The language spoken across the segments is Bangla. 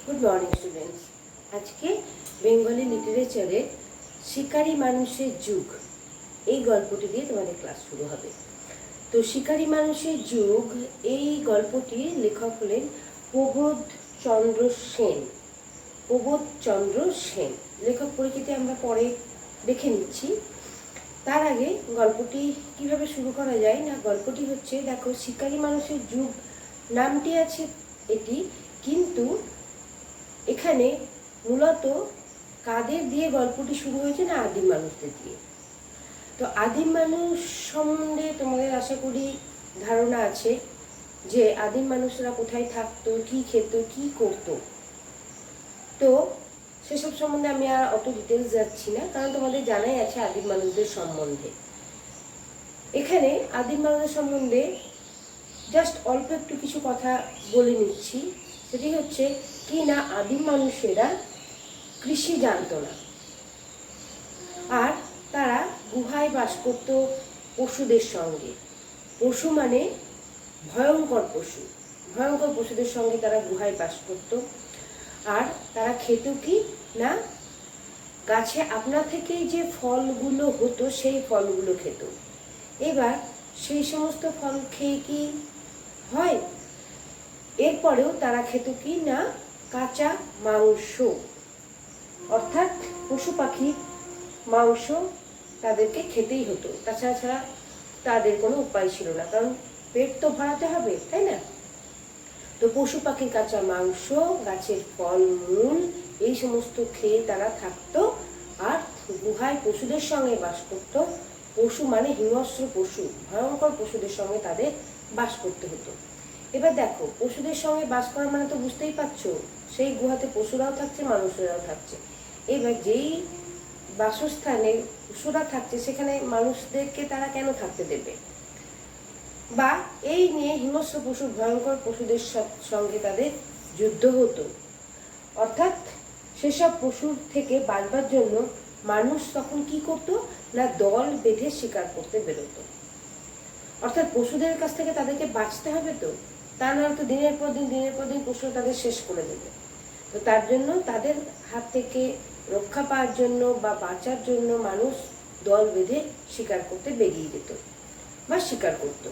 Good morning students. আজকে বেঙ্গলি লিটারেচারের শিকারী মানুষের যুগ এই গল্পটি দিয়ে তোমাদের ক্লাস শুরু হবে। তো শিকারী মানুষের যুগ এই গল্পটির লেখক হলেন প্রবোধচন্দ্র সেন। প্রবোধচন্দ্র সেন লেখক পরিচিতি আমরা পরে দেখে নিচ্ছি। তার আগে গল্পটি কিভাবে শুরু করা যায় না, গল্পটি হচ্ছে, দেখো, শিকারী মানুষের যুগ নামটি আছে এটি, কিন্তু এখানে মূলত কাদের দিয়ে গল্পটি শুরু হয়েছে না, আদিম মানুষদের দিয়ে। তো আদিম মানুষ সম্বন্ধে তোমাদের আশা করি ধারণা আছে যে আদিম মানুষরা কোথায় থাকতো, কি খেত, কি করত। তো সেসব সম্বন্ধে আমি আর অত ডিটেলস যাচ্ছি না, কারণ তোমাদের জানাই আছে আদিম মানুষদের সম্বন্ধে। এখানে আদিম মানুষের সম্বন্ধে জাস্ট অল্প একটু কিছু কথা বলে নিচ্ছি। সেটি হচ্ছে কি না, আদিম মানুষেরা কৃষি জানতো না, আর তারা গুহায় বাস করত পশুদের সঙ্গে। পশু মানে ভয়ঙ্কর পশু, ভয়ঙ্কর পশুদের সঙ্গে তারা গুহায় বাস করত। আর তারা খেত কি না, গাছে আপনা থেকেই যে ফলগুলো হতো সেই ফলগুলো খেত। এবার সেই সমস্ত ফল খেয়ে কি হয়, এরপরেও তারা খেত কি না, কাঁচা মাংস, অর্থাৎ পশু পাখির মাংস তাদেরকে খেতেই হতো। তাছাড়া তাদের কোনো উপায় ছিল না, কারণ পেট তো ভরাতে হবে, তাই না? তো পশু পাখির কাঁচা মাংস, গাছের ফল মূল এই সমস্ত খেয়ে তারা থাকতো। আর গুহায় পশুদের সঙ্গে বাস করত। পশু মানে হিংস্র পশু, ভয়ঙ্কর পশুদের সঙ্গে তাদের বাস করতে হতো। এবার দেখো, পশুদের সঙ্গে বাস করা মানে তো বুঝতেই পারছো, সেই গুহাতে পশুরাও থাকছে, মানুষেরাও থাকছে। এবার যেই বাসস্থানে পশুরা থাকছে সেখানে মানুষদেরকে তারা কেন থাকতে দেবে, বা এই নিয়ে হিংস্র পশু, ভয়ঙ্কর পশুদের সঙ্গে তাদের যুদ্ধ হতো। অর্থাৎ সেসব পশুর থেকে বাঁচবার জন্য মানুষ তখন কি করত না, দল বেঁধে শিকার করতে বেরোতো। অর্থাৎ পশুদের কাছ থেকে তাদেরকে বাঁচতে হবে, তো তা না তো দিনের পর দিন পশু তাদের শেষ করে দেবে। তো তার জন্য তাদের হাত থেকে রক্ষা পাওয়ার জন্য বা বাঁচার জন্য মানুষ দল বেঁধে শিকার করতে বেরিয়ে যেত বা শিকার করত।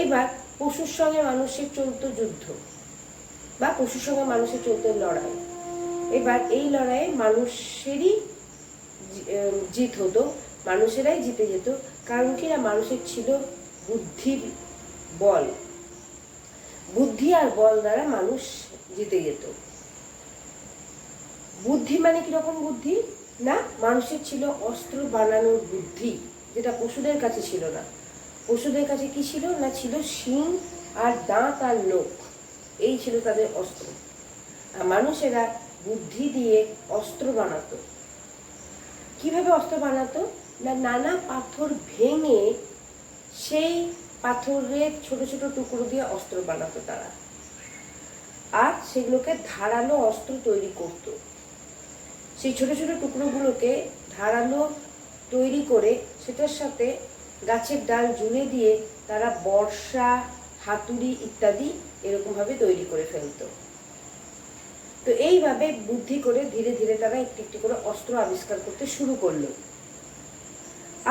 এবার পশুর সঙ্গে মানুষের চলত যুদ্ধ, বা পশুর সঙ্গে মানুষের চলত লড়াই। এবার এই লড়াইয়ে মানুষেরই জিত হতো, মানুষেরাই জিতে যেত। কারণ কি না, মানুষের ছিল বুদ্ধির বল, বুদ্ধি আর বল দ্বারা মানুষ জিতে যেত। বুদ্ধি মানে কিরকম বুদ্ধি না, মানুষের ছিল অস্ত্র বানানোর বুদ্ধি, যেটা পশুদের কাছে ছিল না। পশুদের কাছে কি ছিল না, ছিল শিং আর দাঁত আর নখ, এই ছিল তাদের অস্ত্র। আর মানুষেরা বুদ্ধি দিয়ে অস্ত্র বানাতো। কিভাবে অস্ত্র বানাতো না, নানা পাথর ভেঙে সেই পাথরের ছোট ছোট টুকরো দিয়ে অস্ত্র বানাতো তারা, আর সেগুলোকে ধারালো অস্ত্র তৈরি করত। সেই ছোট ছোট টুকরোগুলোকে ধারালো তৈরি করে সেটার সাথে গাছের ডাল জুড়ে দিয়ে তারা বর্ষা, হাতুড়ি ইত্যাদি এরকমভাবে তৈরি করে ফেলত। তো এইভাবে বুদ্ধি করে ধীরে ধীরে তারা একটি একটি করে অস্ত্র আবিষ্কার করতে শুরু করলো।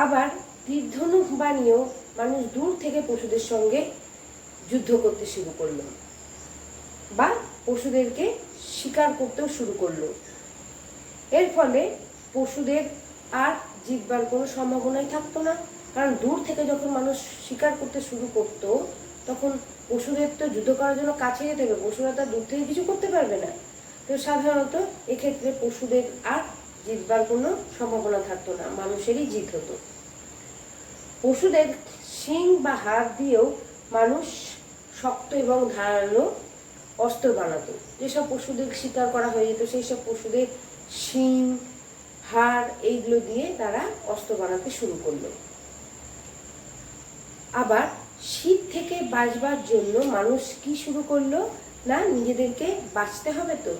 আবার তীরধনুক বানিয়েও মানুষ দূর থেকে পশুদের সঙ্গে যুদ্ধ করতে শুরু করলো, বা পশুদেরকে শিকার করতেও শুরু করলো। এর ফলে পশুদের আর জিতবার কোনো সম্ভাবনাই থাকতো না, কারণ দূর থেকে যখন মানুষ শিকার করতে শুরু করতো তখন পশুদের তো যুদ্ধ করার জন্য কাছে যেতে হবে, পশুরা তার দূর থেকে কিছু করতে পারবে না। তো সাধারণত এক্ষেত্রে পশুদের আর জিতবার কোনো সম্ভাবনা থাকতো না, মানুষেরই জিত হতো। পশুদের শিং বা হাড় দিয়েও মানুষ শক্ত এবং ধারালো অস্ত্র বানাতো। যেসব পশুদের শিকার করা হয়ে যেত সেই সব পশুদের শিং, হাড় এইগুলো দিয়ে তারা অস্ত্র বানাতে শুরু করলো। আবার শীত থেকে বাঁচবার জন্য মানুষ কি শুরু করলো না, নিজেদেরকে বাঁচতে হবে, তো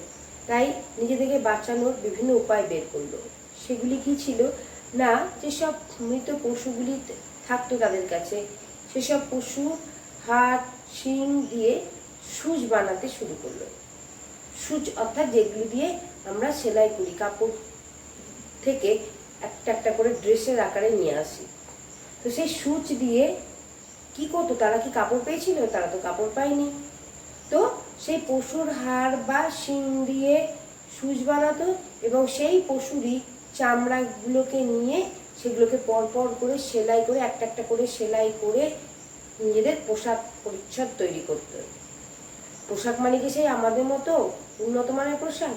তাই নিজেদেরকে বাঁচানোর বিভিন্ন উপায় বের করলো। সেগুলি কি ছিল না, যেসব মৃত পশুগুলি থাকতো তাদের কাছে, সেসব পশু হাড় শিং দিয়ে সুচ বানাতে শুরু করলো। সূচ অর্থাৎ যেগুলো দিয়ে আমরা সেলাই করি, কাপড় থেকে একটা একটা করে ড্রেসের আকারে নিয়ে আসি। তো সেই সূচ দিয়ে কি করতো, তারা কি কাপড় পেয়েছিল? তারা তো কাপড় পায়নি। তো সেই পশুর হাড় বা শিং দিয়ে সূচ বানাতো এবং সেই পশুরই চামড়াগুলোকে নিয়ে সেগুলোকে পরপর করে সেলাই করে একটা একটা করে সেলাই করে নিজেদের পোশাক পরিচ্ছদ তৈরি করতো। পোশাক মানে কি সেই আমাদের মতো উন্নত মানের পোশাক?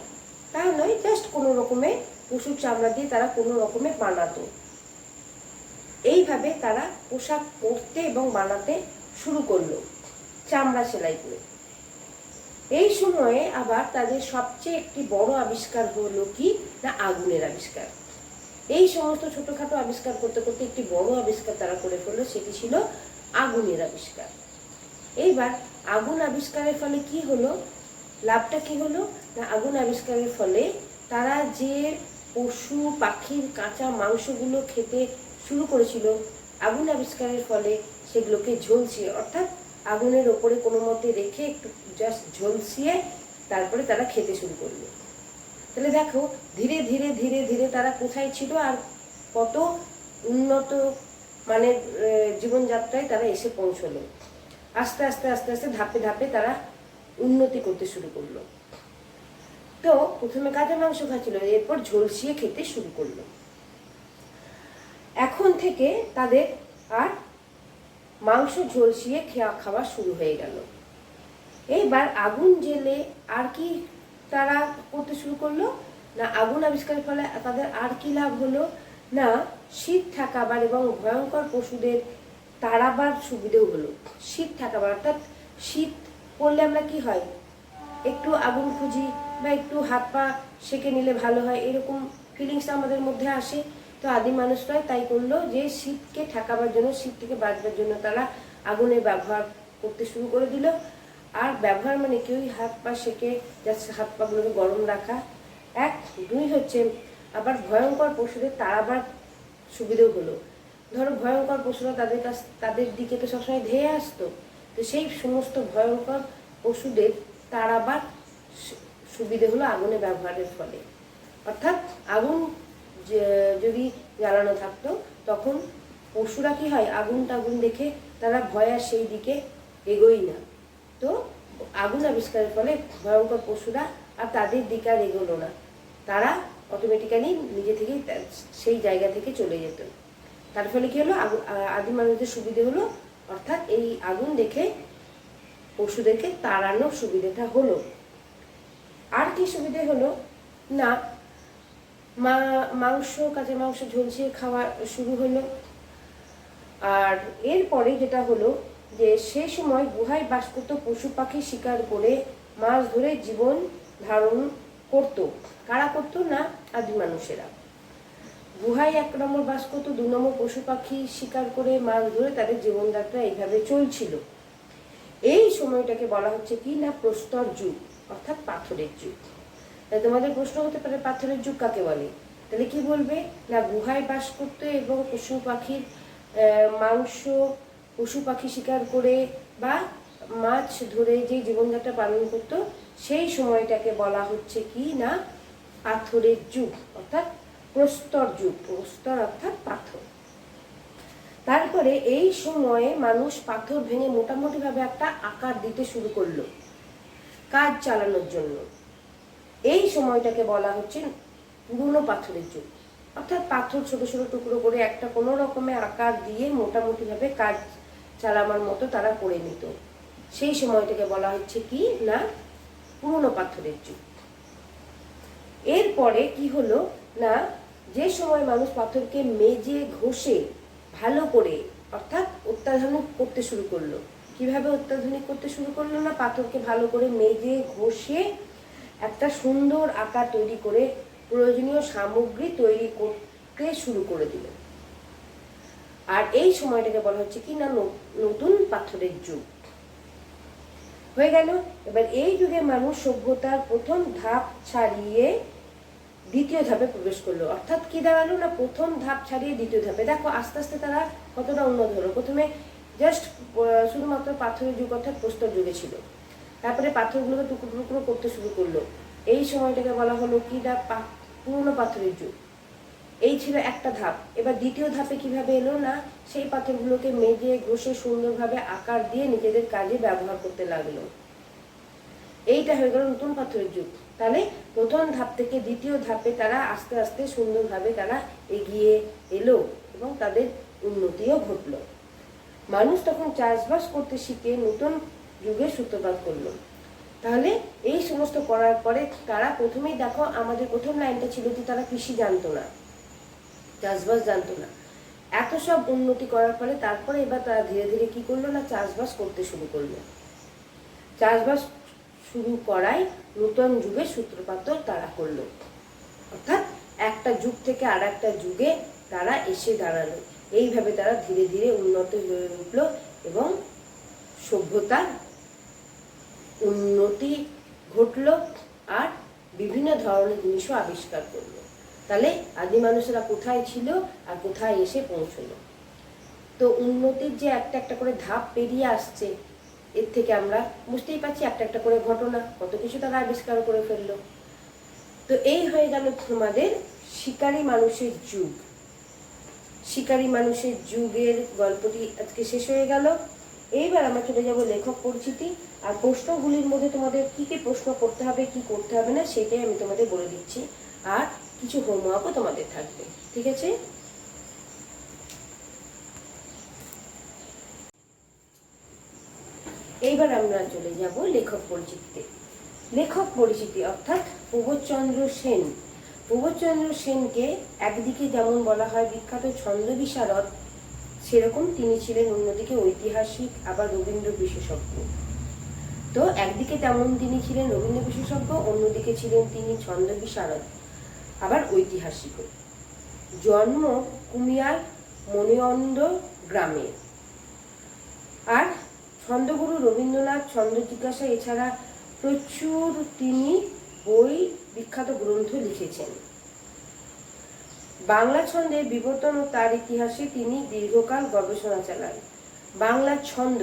তা নয়, জাস্ট কোনো রকমে পশুর চামড়া দিয়ে তারা কোনো রকমে বানাতো। এইভাবে তারা পোশাক পরতে এবং বানাতে শুরু করলো চামড়া সেলাই করে। এই সময়ে আবার তাদের সবচেয়ে একটি বড় আবিষ্কার হলো কি না, আগুনের আবিষ্কার। এই সমস্ত ছোটখাটো আবিষ্কার করতে করতে একটি বড় আবিষ্কার তারা করে ফেললো, সেটি ছিল আগুনের আবিষ্কার। এইবার আগুন আবিষ্কারের ফলে কি হলো, লাভটা কি হলো না, আগুন আবিষ্কারের ফলে তারা যে পশু পাখির কাঁচা মাংসগুলো খেতে শুরু করেছিল, আগুন আবিষ্কারের ফলে সেগুলোকে ঝলসিয়ে অর্থাৎ আগুনের ওপরে কোনো মতে রেখে একটু জাস্ট ঝলসিয়ে তারপরে তারা খেতে শুরু করলো। তাহলে দেখো ধীরে ধীরে ধীরে ধীরে তারা কোথায় ছিল আর কত উন্নত মানের জীবনযাত্রায় তারা এসে পৌঁছলো। আস্তে আস্তে আস্তে আস্তে ধাপে ধাপে তারা উন্নতি করতে শুরু করলো। তো প্রথমে কাঁচা মাংস খাচ্ছিল, এরপর ঝলসিয়ে খেতে শুরু করলো। এখন থেকে তাদের আর মাংস ঝলসিয়ে খাওয়া শুরু হয়ে গেল। এইবার আগুন জেলে আর কি তারা করতে শুরু করলো না, আগুন আবিষ্কারের ফলে তাদের আর কি লাভ হলো না, শীত ঠেকাবার এবং ভয়ঙ্কর পশুদের তাড়াবার সুবিধেও হলো। শীত ঠেকাবার অর্থাৎ শীত পড়লে আমরা কি হয়, একটু আগুন খুঁজি বা একটু হাত পা সেঁকে নিলে ভালো হয়, এরকম ফিলিংসটা আমাদের মধ্যে আসে। তো আদিম মানুষরাই তাই করলো যে শীতকে ঠেকাবার জন্য, শীত থেকে বাঁচবার জন্য তারা আগুনের ব্যবহার করতে শুরু করে দিল। আর ব্যবহার মানে কেউই হাত পা সেঁকে জাস্ট হাত পাগুলোকে গরম রাখা, এক। দুই হচ্ছে আবার ভয়ঙ্কর পশুদের তাড়াবার সুবিধেও হলো। ধরো ভয়ঙ্কর পশুরা তাদের দিকে তো সবসময় ধেয়ে আসতো, তো সেই সমস্ত ভয়ঙ্কর পশুদের তাড়াবার সুবিধে হলো আগুনের ব্যবহারের ফলে। অর্থাৎ আগুন যদি জ্বালানো থাকতো তখন পশুরা কি হয়, আগুন টাগুন দেখে তারা ভয়ে সেই দিকে এগোই না। তো আগুন আবিষ্কারের ফলে ভয়ঙ্কর পশুরা আর তাদের দিকে আর এগোলো না, তারা অটোমেটিক্যালি নিজে থেকেই সেই জায়গা থেকে চলে যেত। তার ফলে কি হলো, আদিম মানুষদের সুবিধে হলো, অর্থাৎ এই আগুন দেখে পশুদেরকে তাড়ানোর সুবিধাটা হলো। আর কি সুবিধে হলো না, কাঁচা মাংস ঝলসিয়ে খাওয়া শুরু হলো। আর এরপরে যেটা হলো যে সে সময় গুহায় বাস করত পশু পাখি শিকার করে মাছ ধরে জীবন ধারণ করত। কারা করতো না, আদিম মানুষেরা। গুহায় 1 নম্বর বাস করতো, 2 নম্বর পশু পাখি শিকার করে মাছ ধরে তাদের জীবনযাত্রা এইভাবে চলছিল। এই সময়টাকে বলা হচ্ছে কি না, প্রস্তর যুগ অর্থাৎ পাথরের যুগ। তাই তোমাদের প্রশ্ন হতে পারে পাথরের যুগ কাকে বলে? তাহলে কি বলবে না, গুহায় বাস করতে এবং পশু পাখি শিকার করে বা মাছ ধরে যে জীবনযাত্রা পালন করতো সেই সময়টাকে বলা হচ্ছে কি না, পাথরের যুগ অর্থাৎ প্রস্তর যুগ। প্রস্তর অর্থাৎ পাথর। তারপরে এই সময়ে মানুষ পাথর ভেঙে মোটামুটিভাবে একটা আকার দিতে শুরু করলো কাজ চালানোর জন্য। এই সময়টাকে বলা হচ্ছে পুরনো পাথরের যুগ। অর্থাৎ পাথর ছোট ছোট টুকরো করে একটা কোনো রকমের আকার দিয়ে মোটামুটিভাবে কাজ চালাবার মতো তারা করে নিত। সেই সময়টাকে বলা হচ্ছে কি না, পুরনো পাথরের যুগ। এরপরে কি হলো না, যে সময় মানুষ পাথরকে মেজে ঘষে ভালো করে অর্থাৎ অত্যাধুনিক করতে শুরু করলো। কিভাবে অত্যাধুনিক করতে শুরু করলো না, পাথরকে ভালো করে মেজে ঘষে একটা সুন্দর আকার তৈরি করে প্রয়োজনীয় সামগ্রী তৈরি করতে শুরু করে দিল। আর এই সময়টাকে বলা হচ্ছে কি না, নতুন পাথরের যুগ হয়ে গেল। এবার এই যুগে মানুষ সভ্যতার প্রথম ধাপ ছাড়িয়ে দ্বিতীয় ধাপে প্রবেশ করলো। অর্থাৎ কি দাঁড়ালো না, প্রথম ধাপ ছাড়িয়ে দ্বিতীয় ধাপে। দেখো আস্তে আস্তে তারা কতটা উন্নত হলো। প্রথমে জাস্ট শুধুমাত্র পাথরের যুগ অর্থাৎ প্রস্তর যুগে ছিল, তারপরে পাথরগুলোকে টুকরো টুকরো করতে শুরু করলো। এই সময়টাকে বলা হলো কি না পুরনো পাথরের যুগ। এই ছিল একটা ধাপ। এবার দ্বিতীয় ধাপে কিভাবে এলো না, সেই পাথরগুলোকে মেজে ঘষে সুন্দরভাবে আকার দিয়ে নিজেদের কাজে ব্যবহার করতে লাগলো। এইটা হয়ে গেল নতুন পাথরের যুগ। তাহলে প্রথম ধাপ থেকে দ্বিতীয় ধাপে তারা আস্তে আস্তে সুন্দরভাবে তারা এগিয়ে এলো এবং তাদের উন্নতিও ঘটলো। মানুষ তখন চাষবাস করতে শিখে নতুন যুগের সূত্রপাত করলো। তাহলে এই সমস্ত করার পরে তারা প্রথমেই দেখো, আমাদের প্রথম লাইনটা ছিল যে তারা কৃষি জানতো না, চাষবাস জানতো না। এত সব উন্নতি করার পরে তারপরে এবার তারা ধীরে ধীরে কি করলো না, চাষবাস করতে শুরু করলো। চাষবাস শুরু করায় নতুন যুগের সূত্রপাত তারা করলো। অর্থাৎ একটা যুগ থেকে আর একটা যুগে তারা এসে দাঁড়ালো। এইভাবে তারা ধীরে ধীরে উন্নত হয়ে উঠল এবং সভ্যতার উন্নতি ঘটল আর বিভিন্ন ধরনের জিনিসও আবিষ্কার করলো। তাহলে আদি মানুষেরা কোথায় ছিল আর কোথায় এসে পৌঁছলো। তো উন্নতির যে একটা একটা করে ধাপ পেরিয়ে আসছে, এর থেকে আমরা বুঝতেই পারছি একটা একটা করে ঘটনা, কত কিছু তারা আবিষ্কার করে ফেললো। তো এই হয়ে গেল তোমাদের শিকারী মানুষের যুগ। শিকারী মানুষের যুগের গল্পটি আজকে শেষ হয়ে গেল। এইবার আমরা চলে যাব লেখক পরিচিতি। আর প্রশ্নগুলির মধ্যে তোমাদের কি কি প্রশ্ন করতে হবে, কি করতে হবে না, সেটাই আমি তোমাদের বলে দিচ্ছি। আর কিছু হোমওয়ার্কও তোমাদের থাকবে, ঠিক আছে? এইবার আমরা চলে যাব লেখক পরিচিতিতে। লেখক পরিচিতি অর্থাৎ প্রবোধচন্দ্র সেন। প্রবোধচন্দ্র সেনকে একদিকে যেমন বলা হয় বিখ্যাত ছন্দ বিশারদ, সেরকম তিনি ছিলেন অন্যদিকে ঐতিহাসিক, আবার রবীন্দ্র বিশেষজ্ঞ। তো একদিকে তেমন তিনি ছিলেন রবীন্দ্র বিশেষজ্ঞ, অন্যদিকে ছিলেন তিনি ছন্দ বিশারদ, আবার ঐতিহাসিকও। জন্ম কুমিয়ার মণিয়ন্দ গ্রামে। আর ছন্দগুরু রবীন্দ্রনাথ ছন্দ জিজ্ঞাসা এছাড়া প্রচুর তিনি বই, বিখ্যাত গ্রন্থ লিখেছেন। বাংলা ছন্দের বিবর্তন ও তার ইতিহাসে তিনি দীর্ঘকাল গবেষণা চালান। বাংলা ছন্দ,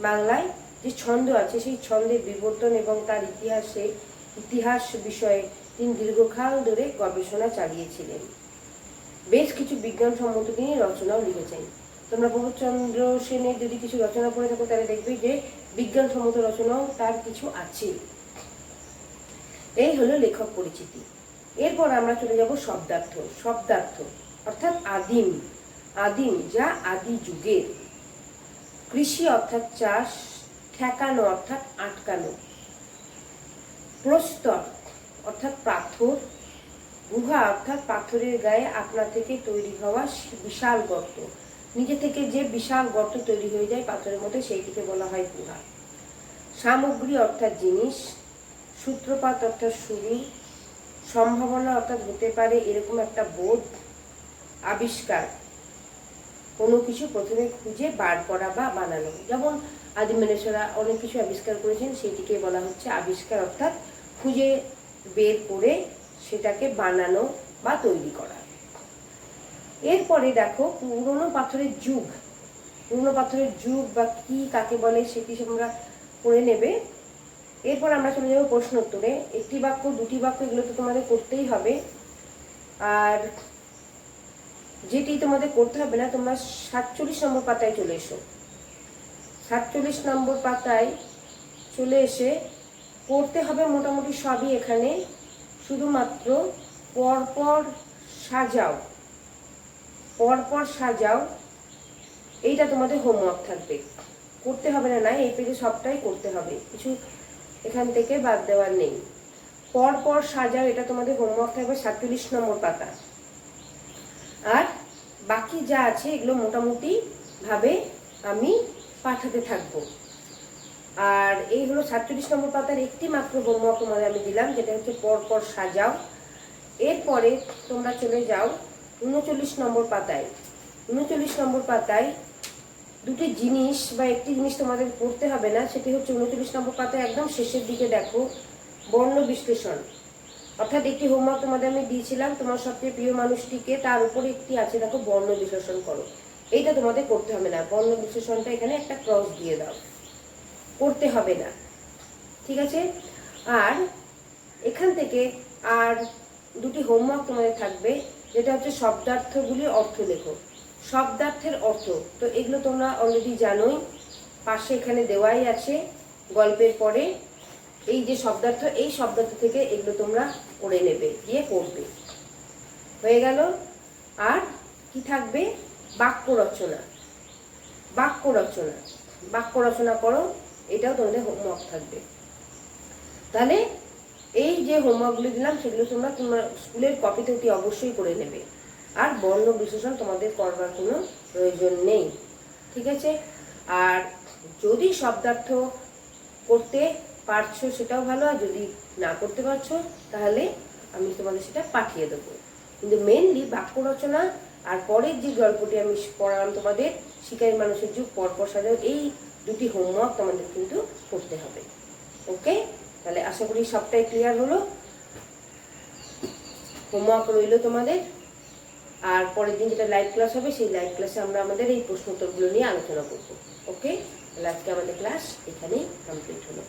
বাংলায় যে ছন্দ আছে সেই ছন্দের বিবর্তন এবং তার ইতিহাস বিষয়ে তিনি দীর্ঘকাল ধরে গবেষণা চালিয়েছিলেন। বেশ কিছু বিজ্ঞানসম্মত তিনি রচনাও লিখেছেন। তোমরা প্রবোধচন্দ্র সেনের যদি কিছু রচনা পড়ে থাকো তাহলে দেখবে যে বিজ্ঞানসম্মত রচনাও তার কিছু আছে। এই হলো লেখক পরিচিতি। এরপর আমরা চলে যাব শব্দার্থ। শব্দার্থ অর্থাৎ আদিম, আদিম যা আদি যুগের। কৃষি অর্থাৎ চাষ, ঠেকানো অর্থাৎ আটকানো, প্রস্তর অর্থাৎ পাথর, গুহা অর্থাৎ পাথরের গায়ে আপনা থেকে তৈরি হওয়া বিশাল গর্ত। নিজে থেকে যে বিশাল গর্ত তৈরি হয়ে যায় পাথরের মধ্যে, সেইটিকে বলা হয় গুহা। সামগ্রী অর্থাৎ জিনিস, সূত্রপাত অর্থাৎ শুরু, সম্ভাবনা অর্থাৎ হতে পারে এরকম একটা বোধ, আবিষ্কার কোনো কিছু প্রথমে খুঁজে বার করা বা বানানো। যেমন আদিম মানুষেরা অনেক কিছু আবিষ্কার করেছেন, সেটিকে বলা হচ্ছে আবিষ্কার, অর্থাৎ খুঁজে বের করে সেটাকে বানানো বা তৈরি করা। এরপরে দেখো পুরনো পাথরের যুগ। পুরনো পাথরের যুগ বা কি কাকে বলে সেটি তোমরা পড়ে নেবে। এরপর আমরা চলে যাবো প্রশ্ন উত্তরে। একটি বাক্য, দুটি বাক্য, এগুলো তো তোমাদের করতেই হবে। আর যেটি তোমাদের করতে হবে না, তোমরা 47 নম্বর পাতায় চলে এসো। 47 নম্বর পাতায় চলে এসে পড়তে হবে মোটামুটি সবই এখানে, শুধুমাত্র পরপর সাজাও, পরপর সাজাও, এইটা তোমাদের হোমওয়ার্ক থাকবে। করতে হবে না, এই পেজে সবটাই করতে হবে, কিছু এখান থেকে বাদ দেওয়ার নেই। পরপর সাজাও, এটা তোমাদের হোমওয়ার্ক থাকবে 47 নম্বর পাতা। আর বাকি যা আছে এগুলো মোটামুটি ভাবে আমি পাঠাতে থাকবো। আর এই হলো 47 নম্বর পাতার একটি মাত্র হোমওয়ার্ক তোমাদের আমি দিলাম, যেটা হচ্ছে পরপর সাজাও। এরপরে তোমরা চলে যাও 39 নম্বর পাতায়। 39 নম্বর পাতায় দুটি জিনিস বা একটি জিনিস তোমাদের পড়তে হবে না, সেটি হচ্ছে 39 নম্বর পাতায় একদম শেষের দিকে দেখো বর্ণ বিশ্লেষণ। অর্থাৎ একটি হোমওয়ার্ক তোমাদের আমি দিয়েছিলাম, তোমার সবচেয়ে প্রিয় মানুষটিকে, তার উপরে একটি আছে দেখো বর্ণ বিশ্লেষণ করো। এইটা তোমাদের করতে হবে না, বর্ণ বিশ্লেষণটা এখানে একটা ক্রস দিয়ে দাও, করতে হবে না। ঠিক আছে। আর এখান থেকে আর দুটি হোমওয়ার্ক তোমাদের থাকবে, যেটা হচ্ছে শব্দার্থগুলির অর্থ লেখো। শব্দার্থের অর্থ তো এগুলো তোমরা অলরেডি জানোই, পাশে এখানে দেওয়াই আছে গল্পের পরে। এই যে শব্দার্থ, এই শব্দার্থ থেকে এগুলো তোমরা পড়ে নেবে, গিয়ে পড়বে। হয়ে গেল। আর কি থাকবে? বাক্য রচনা। বাক্য রচনা, বাক্য রচনা করো, এটাও তোমাদের হোমওয়ার্ক থাকবে। তাহলে এই যে হোমওয়ার্কগুলো দিলাম সেগুলো তোমরা তোমার স্কুলের কপিতে অতি অবশ্যই করে নেবে। আর বর্ণ বিশ্লেষণ তোমাদের করবার কোনো প্রয়োজন নেই, ঠিক আছে। আর যদি শব্দার্থ করতে পারছো সেটাও ভালো, আর যদি না করতে পারছো তাহলে আমি তোমাদের সেটা পাঠিয়ে দেবো। কিন্তু মেনলি বাক্য রচনা আর পরের যে গল্পটি আমি পড়ালাম তোমাদের, শিকারী মানুষের যুগ পরপর সাজাও, এই দুটি হোমওয়ার্ক তোমাদের কিন্তু করতে হবে। ওকে, তাহলে আশা করি সবটাই ক্লিয়ার হলো। হোমওয়ার্ক রইল তোমাদের। আর পরের দিন যেটা লাইভ ক্লাস হবে, সেই লাইভ ক্লাসে আমরা আমাদের এই প্রশ্নোত্তরগুলো নিয়ে আলোচনা করবো। ওকে, তাহলে আজকে আমাদের ক্লাস এখানেই কমপ্লিট হলো।